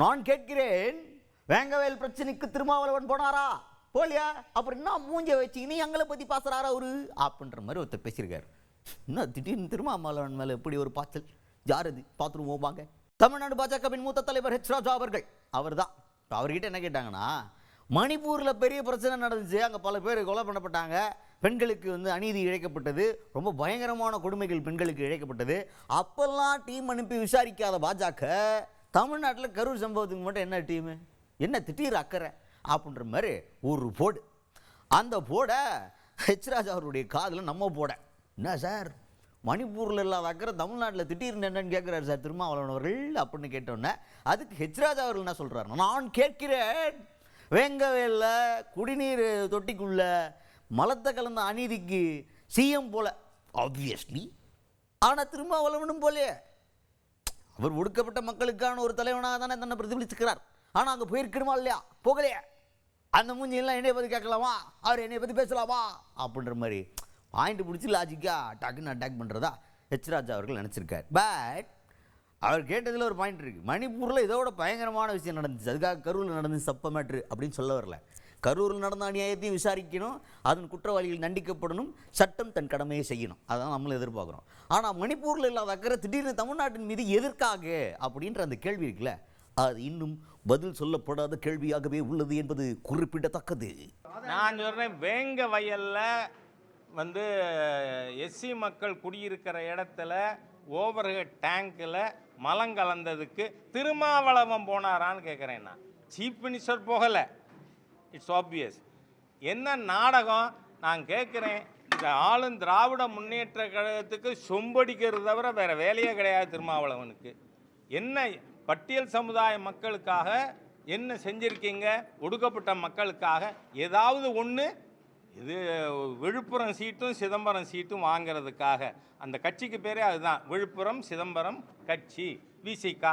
நான் கேட்கிறேன், வேங்கவேல் பிரச்சனைக்கு திருமாவளவன் போனாரா? போலியா? அப்புறம் என்ன மூஞ்ச வச்சு இனி எங்களை பற்றி பேசுகிறாரா அவரு அப்படின்ற மாதிரி ஒருத்தர் பேசியிருக்காரு. இன்னும் திடீர்னு திருமாவளவன் மேலே எப்படி ஒரு பாய்ச்சல்? ஜாரதி பார்த்துருவோம் வாங்க. தமிழ்நாடு பாஜகவின் மூத்த தலைவர் ஹெச் ராஜா அவர்கள் அவர் தான். அவர்கிட்ட என்ன கேட்டாங்கன்னா, மணிப்பூரில் பெரிய பிரச்சனை நடந்துச்சு, அங்கே பல பேர் கொலை பண்ணப்பட்டாங்க, பெண்களுக்கு அநீதி இழைக்கப்பட்டது, ரொம்ப பயங்கரமான கொடுமைகள் பெண்களுக்கு இழைக்கப்பட்டது. அப்பெல்லாம் டீம் அனுப்பி விசாரிக்காத பாஜக தமிழ்நாட்டில் கரூர் சம்பவத்துக்கு மட்டும் என்ன டீமு, என்ன திடீர் அக்கறை அப்படின்ற மாதிரி ஒரு போடு. அந்த போடை ஹெச் ராஜா அவருடைய காதில் நம்ம போட, என்ன சார் மணிப்பூரில் இல்லாத அக்கறை தமிழ்நாட்டில் திடீர்னு என்னன்னு கேட்குறாரு சார் திருமாவளவன் அவர்கள் அப்படின்னு கேட்டோன்னே, அதுக்கு ஹெச் ராஜா அவர்கள் என்ன சொல்கிறார், நான் கேட்கிறேன், வேங்கவேல குடிநீர் தொட்டிக்குள்ள மலத்தை கலந்த அநீதிக்கு சிஎம் போல ஆப்வியஸ்லி, ஆனால் திருமாவளவனும் போலே அவர் ஒடுக்கப்பட்ட மக்களுக்கான ஒரு தலைவனாக தானே தன்னை பிரதிபலிச்சுக்கிறார். ஆனால் அங்கே போயிருக்கணுமா இல்லையா? போகலையா? அந்த மூஞ்சியெல்லாம் என்னைய பற்றி கேட்கலாமா, அவர் என்னைய பற்றி பேசலாமா அப்படின்ற மாதிரி பாயிண்ட் பிடிச்சி லாஜிக்காக டக்குன்னு அட்டாக் பண்ணுறதா ஹெச் ராஜா அவர்கள் நினச்சிருக்கார். பட் அவர் கேட்டதில் ஒரு பாயிண்ட் இருக்குது. மணிப்பூரில் இதோட பயங்கரமான விஷயம் நடந்துச்சு, அதுக்காக கரூரில் நடந்துச்சு சப்ப மேட்ரு அப்படின்னு சொல்ல வரல. கரூரில் நடந்த அநியாயத்தையும் விசாரிக்கணும், அதன் குற்றவாளிகள் தண்டிக்கப்படணும், சட்டம் தன் கடமையை செய்யணும், அதான் நம்மளும் எதிர்பார்க்குறோம். ஆனால் மணிப்பூரில் இல்லாத அக்கறை திடீர்னு தமிழ்நாட்டின் மீது எதற்காக அப்படின்ற அந்த கேள்வி இருக்குல்ல, அது இன்னும் பதில் சொல்லப்படாத கேள்வியாகவே உள்ளது என்பது குறிப்பிடத்தக்கது. நான் சொல்கிறேன், வேங்க வயலில் எஸ்சி மக்கள் குடியிருக்கிற இடத்துல ஓவர்ஹெட் டேங்கில் மலம் கலந்ததுக்கு திருமாவளவன் போனாரான்னு கேட்குறேன். நான் சீஃப் மினிஸ்டர் போகலை, இட்ஸ் ஆப்வியஸ். என்ன நாடகம் நான் கேட்குறேன், இந்த ஆளும் திராவிட முன்னேற்ற கழகத்துக்கு சொம்படிக்கிறது தவிர வேறு வேலையே கிடையாது திருமாவளவனுக்கு. என்ன பட்டியல் சமுதாய மக்களுக்காக என்ன செஞ்சுருக்கீங்க, ஒடுக்கப்பட்ட மக்களுக்காக ஏதாவது ஒன்று? இது விழுப்புரம் சீட்டும் சிதம்பரம் சீட்டும் வாங்கிறதுக்காக அந்த கட்சிக்கு பேரே அதுதான், விழுப்புரம் சிதம்பரம் கட்சி, விசிகா.